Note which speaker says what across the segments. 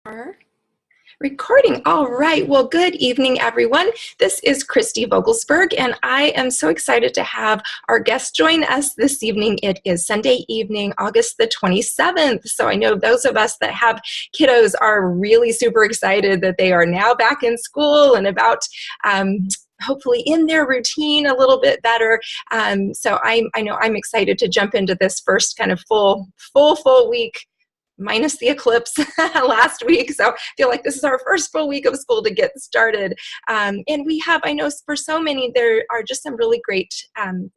Speaker 1: Are recording. All right. Well, good evening, everyone. This is Christy Vogelsberg, and I am so excited to have our guest join us this evening. It is Sunday evening, August the 27th. So I know those of us that have kiddos are really super excited that they are now back in school and about hopefully in their routine a little bit better. So I know I'm excited to jump into this first kind of full week, minus the eclipse last week. So I feel like this is our first full week of school to get started. And we have, I know for so many, there are just some really great,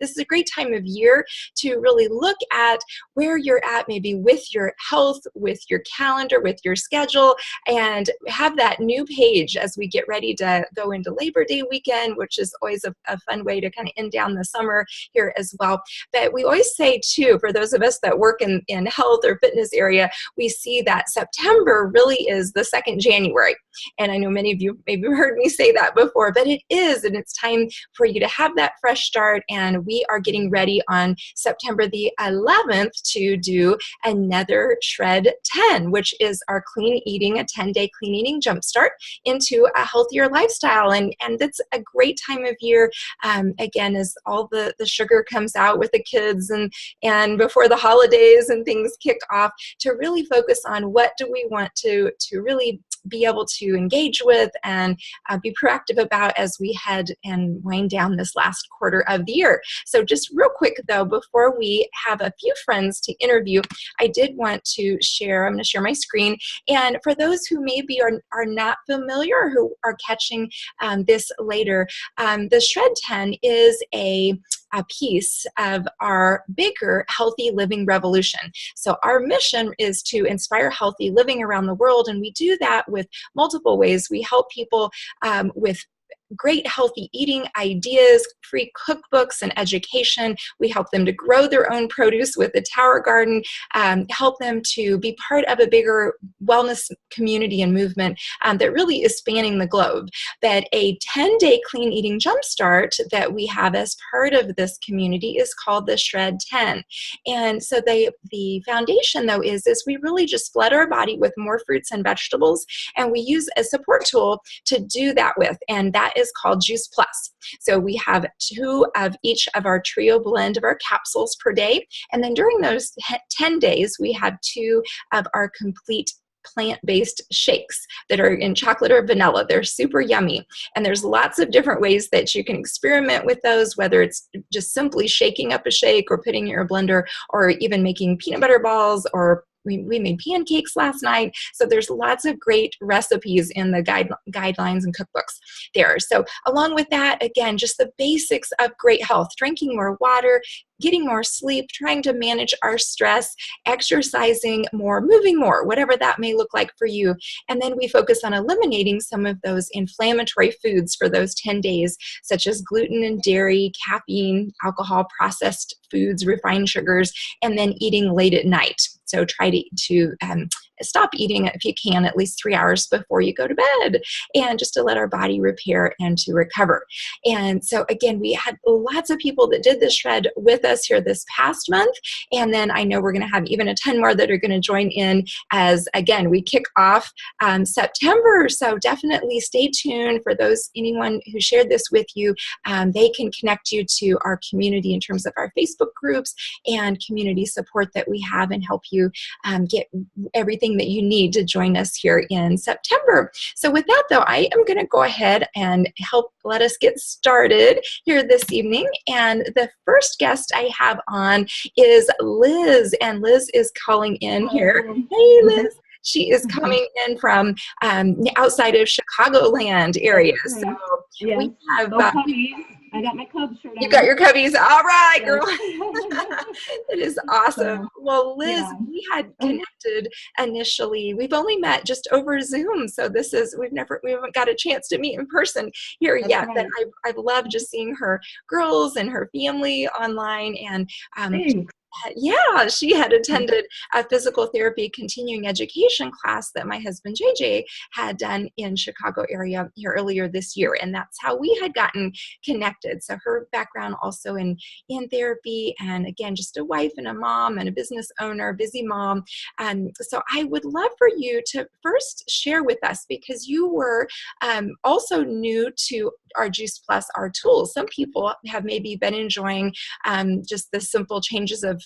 Speaker 1: this is a great time of year to really look at where you're at, maybe with your health, with your calendar, with your schedule, and have that new page as we get ready to go into Labor Day weekend, which is always a fun way to kind of end down the summer here as well. But we always say too, for those of us that work in health or fitness area, we see that September really is the second January. And I know many of you maybe heard me say that before, but it is, and it's time for you to have that fresh start. And we are getting ready on September the 11th to do another Shred 10, which is our clean eating, a 10-day clean eating jumpstart into a healthier lifestyle. And it's a great time of year, again, as all the sugar comes out with the kids and before the holidays and things kick off, to really focus on what do we want to really be able to engage with and be proactive about as we head and wind down this last quarter of the year. So just real quick though, before we have a few friends to interview, I did want to share, I'm going to share my screen. And for those who maybe are not familiar, who are catching this later, the Shred 10 is a piece of our bigger healthy living revolution. So our mission is to inspire healthy living around the world, and we do that with multiple ways. We help people with great healthy eating ideas, free cookbooks and education. We help them to grow their own produce with the Tower Garden, help them to be part of a bigger wellness community and movement that really is spanning the globe. That a 10-day clean eating jumpstart that we have as part of this community is called the Shred 10. And so the foundation though is we really just flood our body with more fruits and vegetables, and we use a support tool to do that with, and that is called Juice Plus. So we have 2 of each of our trio blend of our capsules per day. And then during those 10 days, we have 2 of our complete plant-based shakes that are in chocolate or vanilla. They're super yummy. And there's lots of different ways that you can experiment with those, whether it's just simply shaking up a shake or putting it in a blender, or even making peanut butter balls, or we made pancakes last night. So there's lots of great recipes in the guidelines and cookbooks there. So along with that, again, just the basics of great health, drinking more water, getting more sleep, trying to manage our stress, exercising more, moving more, whatever that may look like for you. And then we focus on eliminating some of those inflammatory foods for those 10 days, such as gluten and dairy, caffeine, alcohol, processed foods, refined sugars, and then eating late at night. So try to stop eating if you can at least 3 hours before you go to bed, and just to let our body repair and to recover. And so again, we had lots of people that did this shred with us here this past month, and then I know we're going to have even a ton more that are going to join in as, again, we kick off September. So definitely stay tuned. For anyone who shared this with you, they can connect you to our community in terms of our Facebook groups and community support that we have, and help you get everything that you need to join us here in September. So with that though, I am going to go ahead and let us get started here this evening. And the first guest I have on is Liz, and Liz is calling in here. Hey Liz. She is coming in from outside of Chicagoland area. So
Speaker 2: yes.
Speaker 1: we have
Speaker 2: I got my Cubs shirt on.
Speaker 1: You got your cubbies. All right, girl. It is awesome. Well, Liz, we had connected initially. We've only met just over Zoom, so we haven't got a chance to meet in person here yet. Right. But I've loved just seeing her girls and her family online, and Yeah, she had attended a physical therapy continuing education class that my husband JJ had done in Chicago area here earlier this year, and that's how we had gotten connected. So her background also in therapy, and again, just a wife and a mom and a business owner, busy mom. So I would love for you to first share with us, because you were also new to our Juice Plus, our tools. Some people have maybe been enjoying just the simple changes of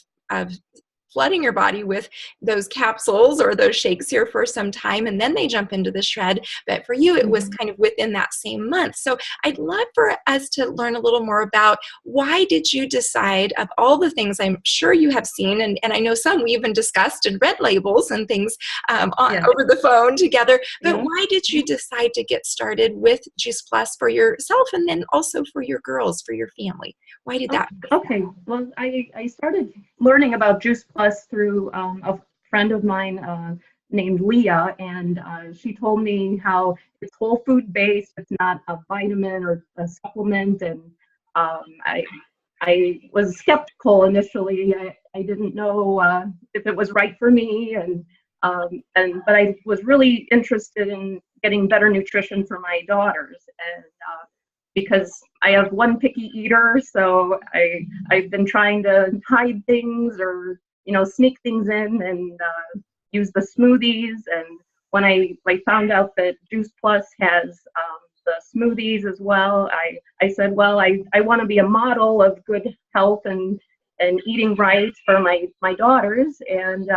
Speaker 1: flooding your body with those capsules or those shakes here for some time, and then they jump into the shred. But for you, it was kind of within that same month. So I'd love for us to learn a little more about, why did you decide, of all the things I'm sure you have seen, and I know some we even discussed and read labels and things over the phone together, but why did you decide to get started with Juice Plus for yourself, and then also for your girls, for your family? Why did that?
Speaker 2: Okay, well, I started learning about Juice Plus through a friend of mine named Leah, and she told me how it's whole food based, it's not a vitamin or a supplement, and I was skeptical initially. I didn't know if it was right for me, but I was really interested in getting better nutrition for my daughters, and because I have one picky eater, so I've been trying to hide things, or sneak things in, and use the smoothies. And when I found out that Juice Plus has the smoothies as well, I said, well, I want to be a model of good health and eating right for my daughters. And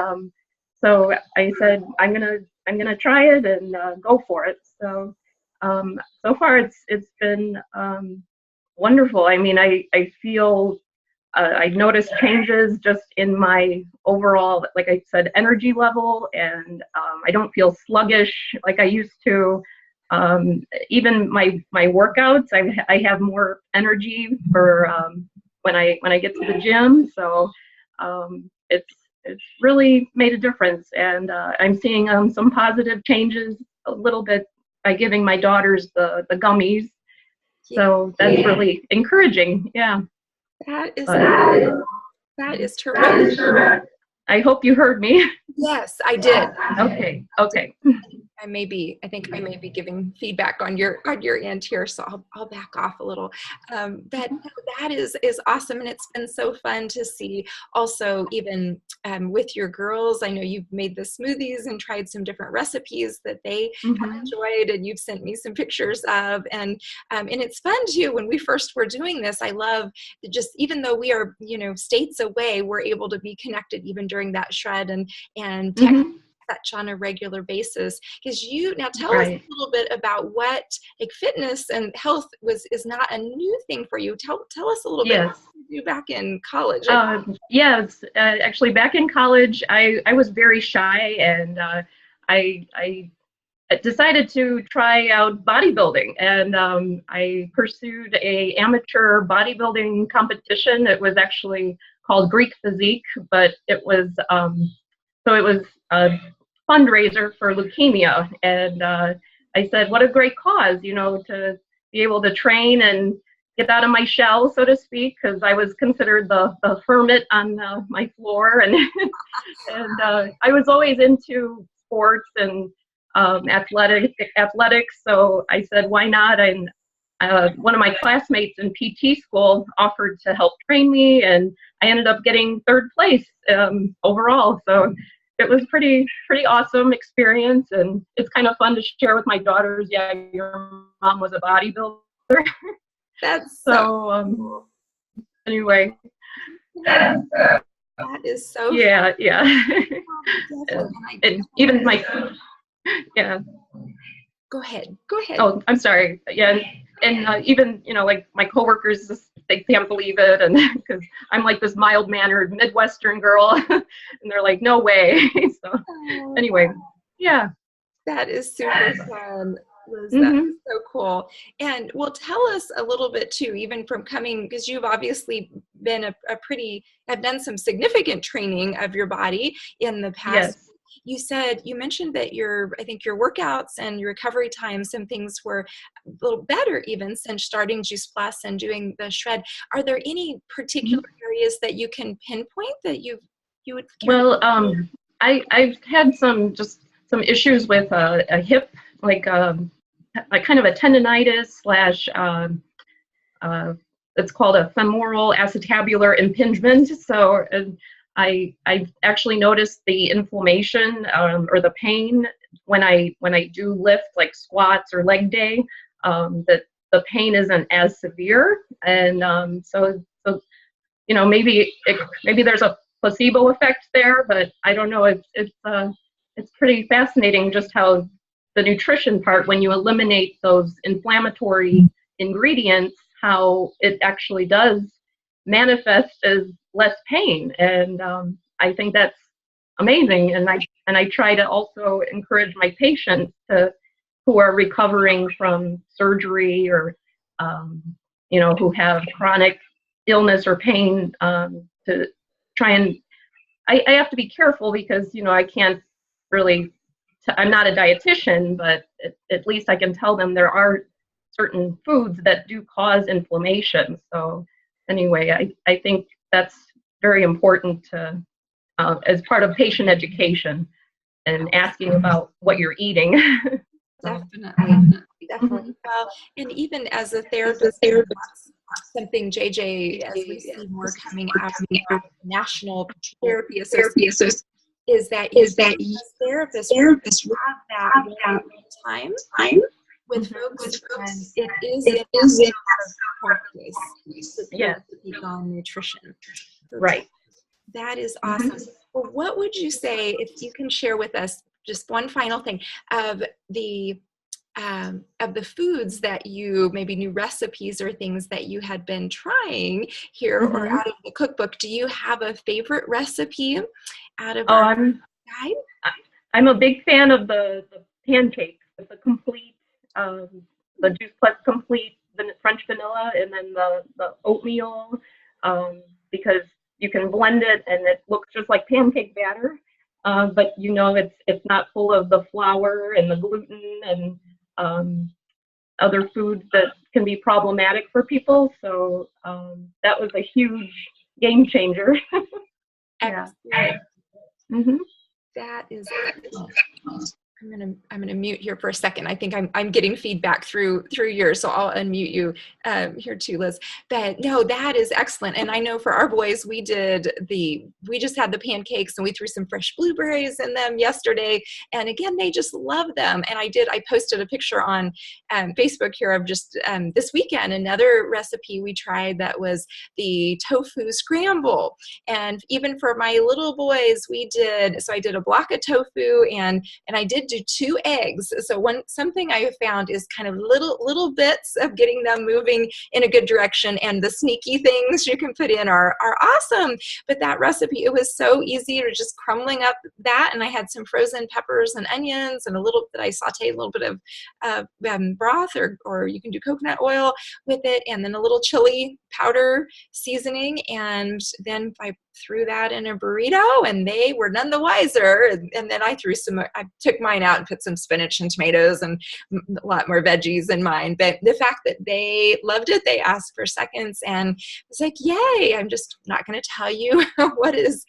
Speaker 2: so I said, I'm gonna try it and go for it. So so far it's been wonderful. I mean, I feel I've noticed changes just in my overall, like I said, energy level, and I don't feel sluggish like I used to. Even my workouts, I have more energy for when I get to the gym. So it's really made a difference, and I'm seeing some positive changes a little bit by giving my daughters the gummies. So that's really encouraging. Yeah.
Speaker 1: That is terrific.
Speaker 2: I hope you heard me.
Speaker 1: Yes, I did.
Speaker 2: Okay.
Speaker 1: I think I may be giving feedback on your end here, so I'll back off a little. That is awesome, and it's been so fun to see. Also, even with your girls, I know you've made the smoothies and tried some different recipes that they have enjoyed, and you've sent me some pictures of. And it's fun too. When we first were doing this, I love just, even though we are states away, we're able to be connected even during that shred and text touch on a regular basis. Because now tell us a little bit about what, like, fitness and health is not a new thing for you. Tell us a little bit what you do back in college.
Speaker 2: Yes, actually back in college, I was very shy, and I decided to try out bodybuilding, and I pursued a amateur bodybuilding competition. It was actually called Greek Physique, but it was a fundraiser for leukemia. And I said, what a great cause, to be able to train and get out of my shell, so to speak, because I was considered the hermit on my floor. And I was always into sports and athletics. So I said, why not? And one of my classmates in PT school offered to help train me, and I ended up getting third place overall. So it was pretty awesome experience, and it's kind of fun to share with my daughters. Yeah, your mom was a bodybuilder.
Speaker 1: That's
Speaker 2: so anyway.
Speaker 1: That is so
Speaker 2: yeah.
Speaker 1: fun.
Speaker 2: And even my
Speaker 1: Go ahead.
Speaker 2: Oh, I'm sorry. Yeah, and even like my coworkers, they can't believe it, and because I'm like this mild-mannered Midwestern girl, and they're like, no way. So anyway, yeah.
Speaker 1: That is super fun, Liz. That is so cool. And well, tell us a little bit too, even from coming, because you've obviously been have done some significant training of your body in the past.
Speaker 2: Yes.
Speaker 1: You mentioned that I think your workouts and your recovery time, some things were a little better even since starting Juice Plus and doing the shred. Are there any particular areas that you can pinpoint that you would care?
Speaker 2: Well, I've had some issues with a hip, like kind of a tendonitis slash it's called a femoral acetabular impingement. So I actually noticed the inflammation or the pain when I do lift, like squats or leg day, that the pain isn't as severe. And so maybe there's a placebo effect there, but I don't know. It's pretty fascinating just how the nutrition part, when you eliminate those inflammatory ingredients, how it actually does manifest as less pain. And I think that's amazing. And I try to also encourage my patients who are recovering from surgery or who have chronic illness or pain, to try and I have to be careful because I can't really I'm not a dietitian, but at least I can tell them there are certain foods that do cause inflammation. So anyway, I think that's very important to as part of patient education and asking about what you're eating.
Speaker 1: Definitely. Well, and even as a therapist, that's something JJ, as we see more coming out of the National Therapy Association, is that you as therapists have that time with folks, and it is in our practice to speak on nutrition.
Speaker 2: Right.
Speaker 1: That is awesome. Well, what would you say, if you can share with us just one final thing of the foods that you, maybe new recipes or things that you had been trying here or out of the cookbook? Do you have a favorite recipe out of our guide?
Speaker 2: I'm a big fan of the pancakes with the complete, the Juice Plus complete French vanilla, and then the oatmeal, because you can blend it and it looks just like pancake batter, but it's not full of the flour and the gluten and other foods that can be problematic for people. So that was a huge game changer.
Speaker 1: Yeah.
Speaker 2: Mm-hmm.
Speaker 1: That is excellent. I'm gonna mute here for a second. I think I'm getting feedback through yours, so I'll unmute you here too, Liz. But no, that is excellent. And I know for our boys, we just had the pancakes and we threw some fresh blueberries in them yesterday. And again, they just love them. And I posted a picture on Facebook here of just this weekend, another recipe we tried that was the tofu scramble. And even for my little boys, I did a block of tofu and I did do 2 eggs. So something I have found is kind of little bits of getting them moving in a good direction, and the sneaky things you can put in are awesome. But that recipe, it was so easy to just crumbling up that, and I had some frozen peppers and onions and I sauteed a little bit of broth, or you can do coconut oil with it, and then a little chili powder seasoning, and then I threw that in a burrito, and they were none the wiser. And then I took mine out and put some spinach and tomatoes and a lot more veggies in mine. But the fact that they loved it, they asked for seconds, and it's like, yay! I'm just not going to tell you what is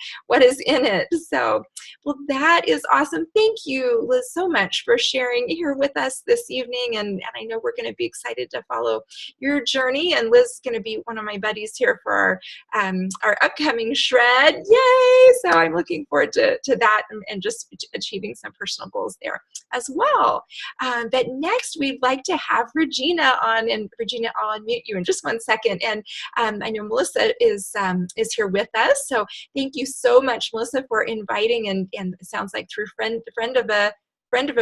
Speaker 1: in it. So, well, that is awesome. Thank you, Liz, so much for sharing here with us this evening. And I know we're going to be excited to follow your journey. And Liz is going to be one of my buddies here for our upcoming shred. Yay! So I'm looking forward to that and just achieving some personal goals there as well. But next, we'd like to have Regina on. And Regina, I'll unmute you in just one second. And I know Melissa is here with us. So thank you so much, Melissa, for inviting. And it sounds like through friend of a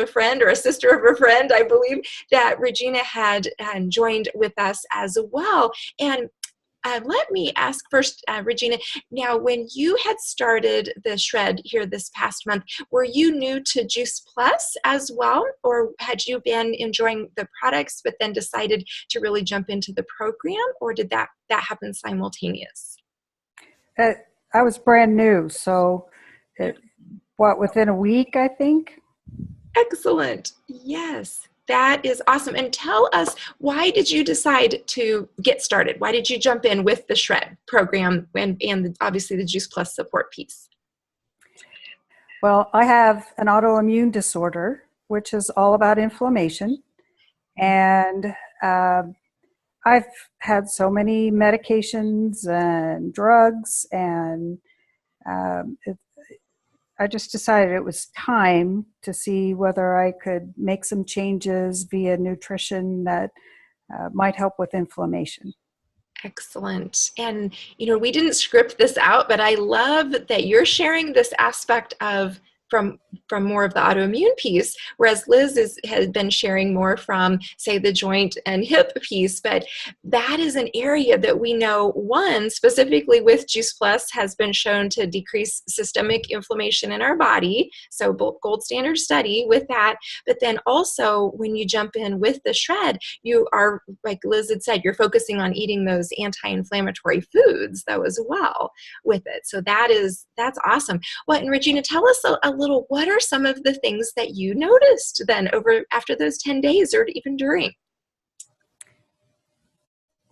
Speaker 1: friend or a sister of a friend, I believe, that Regina had joined with us as well. And let me ask first, Regina, now when you had started the shred here this past month, were you new to Juice Plus as well? Or had you been enjoying the products but then decided to really jump into the program? Or did that happen simultaneous?
Speaker 3: I was brand new, so within a week, I think.
Speaker 1: Excellent. Yes, that is awesome. And tell us, why did you decide to get started? Why did you jump in with the Shred program and obviously the Juice Plus support piece?
Speaker 3: Well, I have an autoimmune disorder, which is all about inflammation. And I've had so many medications and drugs, and um, it, I just decided it was time to see whether I could make some changes via nutrition that might help with inflammation.
Speaker 1: Excellent. And, we didn't script this out, but I love that you're sharing this aspect of from more of the autoimmune piece, whereas has been sharing more from, say, the joint and hip piece. But that is an area that we know, one, specifically with Juice Plus, has been shown to decrease systemic inflammation in our body. So gold standard study with that. But then also when you jump in with the Shred, you are, like Liz had said, you're focusing on eating those anti-inflammatory foods though as well with it. So that's awesome. Well, and Regina, tell us a little, what are some of the things that you noticed then after those 10 days or even during?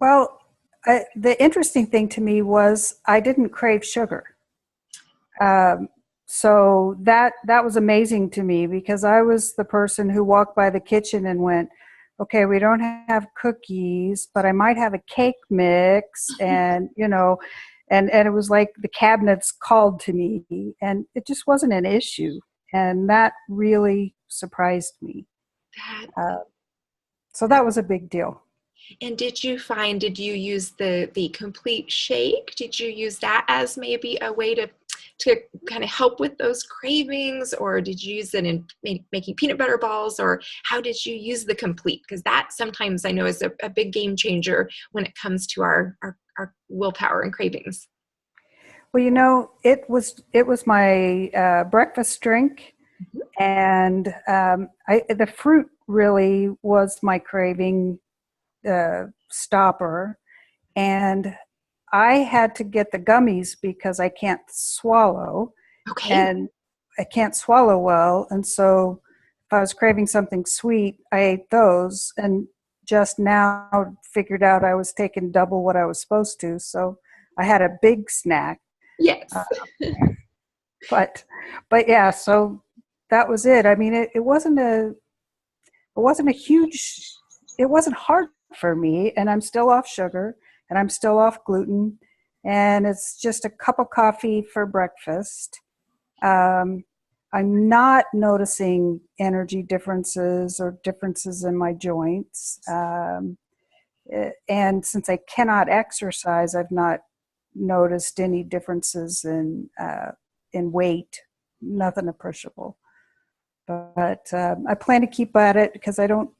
Speaker 3: Well, the interesting thing to me was I didn't crave sugar. So that was amazing to me, because I was the person who walked by the kitchen and went, okay, we don't have cookies, but I might have a cake mix. And, and it was like the cabinets called to me, and it just wasn't an issue. And that really surprised me. So that was a big deal.
Speaker 1: And did you use the complete shake? Did you use that as maybe a way to kind of help with those cravings, or did you use it in making peanut butter balls, or how did you use the complete? Because that sometimes I know is a big game changer when it comes to our willpower and cravings.
Speaker 3: Well, it was my breakfast drink, and the fruit really was my craving stopper, and I had to get the gummies because I can't swallow.
Speaker 1: Okay.
Speaker 3: And I can't swallow well, and so if I was craving something sweet, I ate those, and just now figured out I was taking double what I was supposed to, so I had a big snack.
Speaker 1: Yes.
Speaker 3: But yeah, so that was it. I mean, it wasn't hard for me, and I'm still off sugar, and I'm still off gluten, and it's just a cup of coffee for breakfast. I'm not noticing energy differences or differences in my joints. And since I cannot exercise, I've not noticed any differences in weight, nothing appreciable. But I plan to keep at it, because I don't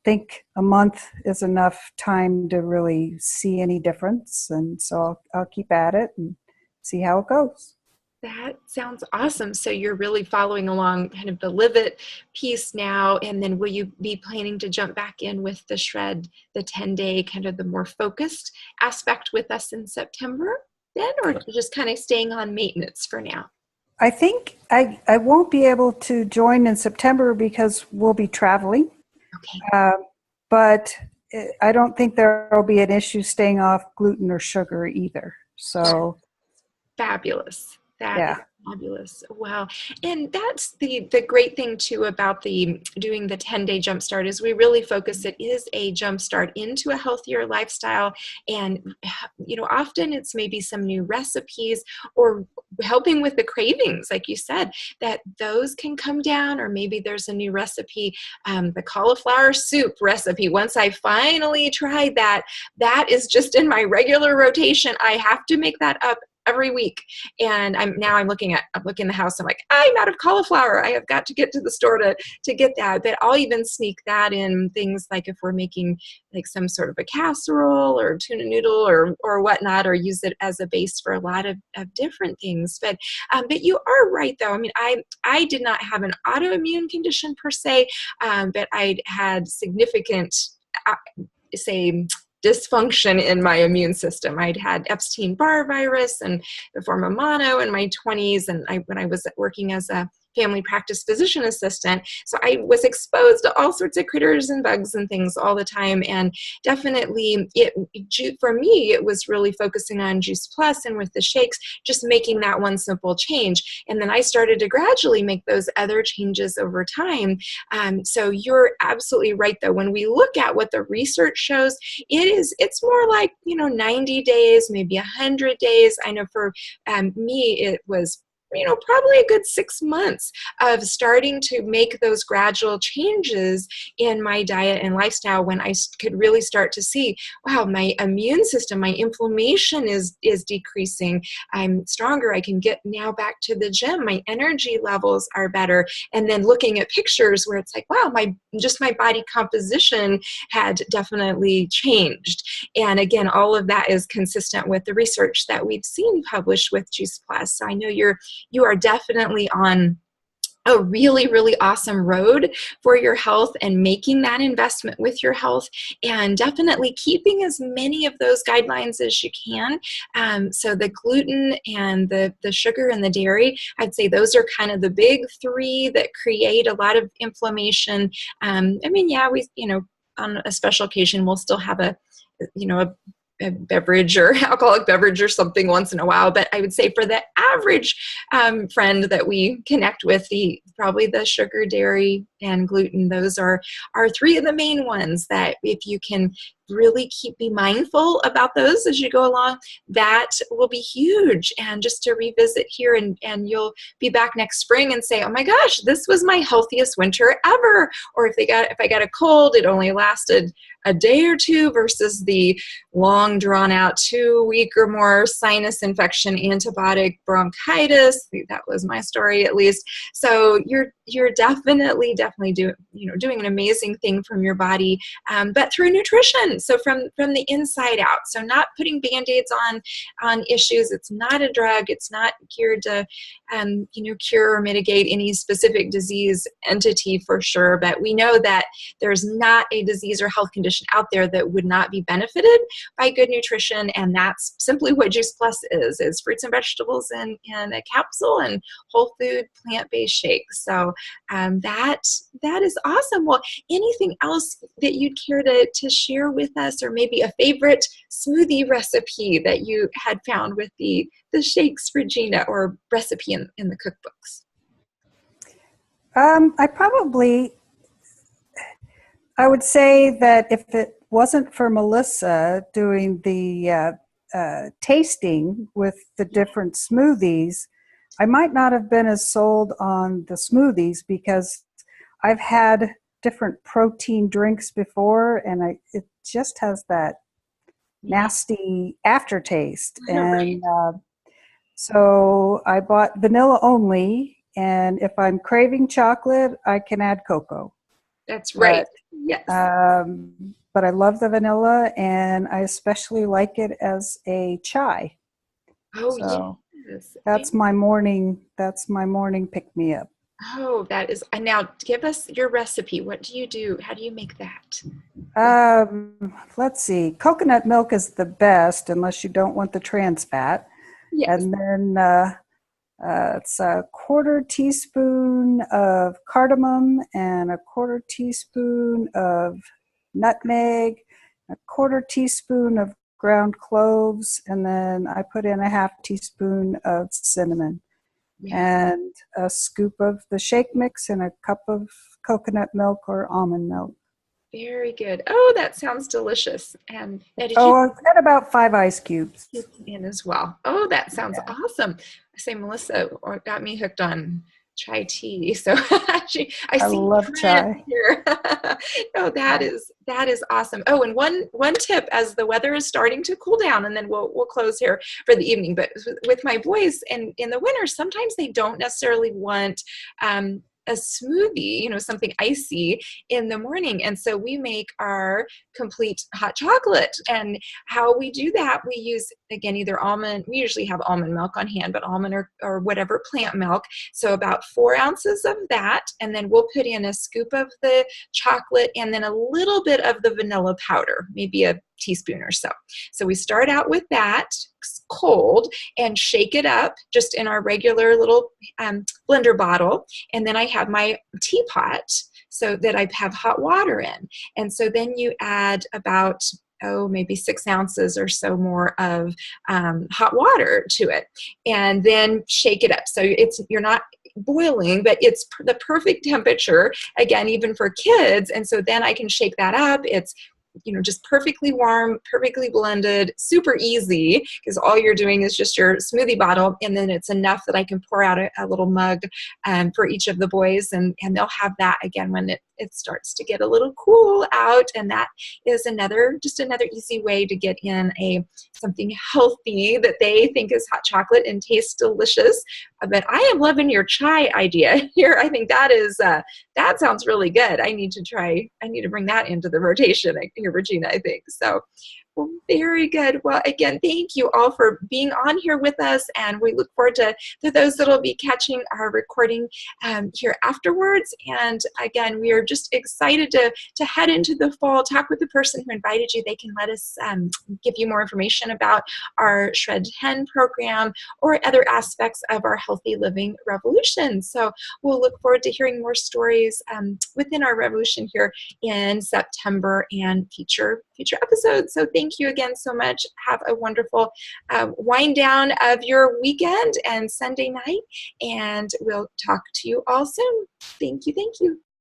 Speaker 3: think a month is enough time to really see any difference, and so I'll keep at it and see how it goes.
Speaker 1: That sounds awesome. So you're really following along kind of the Live It piece now, and then will you be planning to jump back in with the Shred, the 10-day, kind of the more focused aspect with us in September then, or just kind of staying on maintenance for now?
Speaker 3: I think I won't be able to join in September because we'll be traveling.
Speaker 1: Okay.
Speaker 3: But I don't think there will be an issue staying off gluten or sugar either. So
Speaker 1: fabulous. That is fabulous. Wow. And that's the great thing too about doing the 10-day jumpstart is we really focus, it is a jumpstart into a healthier lifestyle. And, often it's maybe some new recipes or helping with the cravings, like you said, that those can come down, or maybe there's a new recipe, the cauliflower soup recipe. Once I finally tried that is just in my regular rotation. I have to make that up every week. And I'm looking in the house. I'm like, I'm out of cauliflower. I have got to get to the store to get that. But I'll even sneak that in things like if we're making like some sort of a casserole or tuna noodle or whatnot, or use it as a base for a lot of different things. But you are right though. I mean, I did not have an autoimmune condition per se, but I had significant, say, dysfunction in my immune system. I'd had Epstein-Barr virus and the form of mono in my 20s, and when I was working as a family practice physician assistant. So I was exposed to all sorts of critters and bugs and things all the time. And definitely for me, it was really focusing on Juice Plus and with the shakes, just making that one simple change. And then I started to gradually make those other changes over time. So you're absolutely right, though. When we look at what the research shows, it's more like, 90 days, maybe 100 days. I know for me, it was probably a good 6 months of starting to make those gradual changes in my diet and lifestyle when I could really start to see, wow, my immune system, my inflammation is decreasing. I'm stronger. I can get now back to the gym. My energy levels are better. And then looking at pictures where it's like, wow, my body composition had definitely changed. And again, all of that is consistent with the research that we've seen published with Juice Plus. So I know you are definitely on a really, really awesome road for your health and making that investment with your health, and definitely keeping as many of those guidelines as you can. So the gluten and the sugar and the dairy, I'd say those are kind of the big three that create a lot of inflammation. On a special occasion, we'll still have a beverage or alcoholic beverage or something once in a while. But I would say for the average friend that we connect with, probably the sugar, dairy, and gluten, those are three of the main ones that if you can really be mindful about those as you go along, that will be huge. And just to revisit here, and you'll be back next spring and say, oh my gosh, this was my healthiest winter ever. Or if I got a cold, it only lasted a day or two versus the long drawn out 2-week or more sinus infection, antibiotic bronchitis. That was my story, at least. So you're definitely doing an amazing thing from your body, but through nutrition. So from the inside out. So not putting Band-Aids on issues. It's not a drug. It's not geared to cure or mitigate any specific disease entity for sure. But we know that there's not a disease or health condition out there that would not be benefited by good nutrition. And that's simply what Juice Plus is fruits and vegetables in a capsule and whole food plant-based shakes. So that is awesome. Well, anything else that you'd care to share with us, or maybe a favorite smoothie recipe that you had found with the shakes, Regina, or recipe in the cookbooks?
Speaker 3: I would say that if it wasn't for Melissa doing the tasting with the different smoothies, I might not have been as sold on the smoothies, because I've had different protein drinks before, and it just has that nasty aftertaste.
Speaker 1: Right.
Speaker 3: And so I bought vanilla only, and if I'm craving chocolate, I can add cocoa.
Speaker 1: That's right. Yes.
Speaker 3: But I love the vanilla, and I especially like it as a chai.
Speaker 1: Oh,
Speaker 3: so
Speaker 1: yes.
Speaker 3: That's my morning pick-me-up.
Speaker 1: Oh, that is. And now give us your recipe. What do you do? How do you make that?
Speaker 3: Let's see. Coconut milk is the best, unless you don't want the trans fat.
Speaker 1: Yes.
Speaker 3: And then it's a 1/4 teaspoon of cardamom and a 1/4 teaspoon of nutmeg, a 1/4 teaspoon of ground cloves, and then I put in a 1/2 teaspoon of cinnamon. Yeah. And a scoop of the shake mix and a cup of coconut milk or almond milk.
Speaker 1: Very good. Oh, that sounds delicious. And
Speaker 3: and about 5 ice cubes
Speaker 1: in as well. Oh, that sounds awesome. I say Melissa got me hooked on chai tea. So I
Speaker 3: love chai
Speaker 1: here. No, that is awesome. Oh, and one tip as the weather is starting to cool down, and then we'll close here for the evening. But with my boys in the winter, sometimes they don't necessarily want a smoothie, something icy in the morning. And so we make our complete hot chocolate. And how we do that, we use, again, either almond, we usually have almond milk on hand, but almond or whatever plant milk. So about 4 ounces of that. And then we'll put in a scoop of the chocolate and then a little bit of the vanilla powder, maybe a teaspoon or so. So we start out with that cold and shake it up just in our regular little blender bottle. And then I have my teapot so that I have hot water in. And so then you add about maybe 6 ounces or so more of hot water to it, and then shake it up. So you're not boiling, but it's the perfect temperature, again, even for kids. And so then I can shake that up. It's just perfectly warm, perfectly blended, super easy, because all you're doing is just your smoothie bottle, and then it's enough that I can pour out a little mug for each of the boys, and they'll have that again when it starts to get a little cool out. And that is another easy way to get in something healthy that they think is hot chocolate and tastes delicious. But I am loving your chai idea here. I think that sounds really good. I need to bring that into the rotation here, Regina, I think. So, well, very good. Well, again, thank you all for being on here with us, and we look forward to those that will be catching our recording here afterwards. And again, we are just excited to head into the fall, talk with the person who invited you. They can let us give you more information about our Shred 10 program or other aspects of our healthy living revolution. So we'll look forward to hearing more stories within our revolution here in September and future episodes. So thank you again so much. Have a wonderful wind down of your weekend and Sunday night, and we'll talk to you all soon. Thank you. Thank you.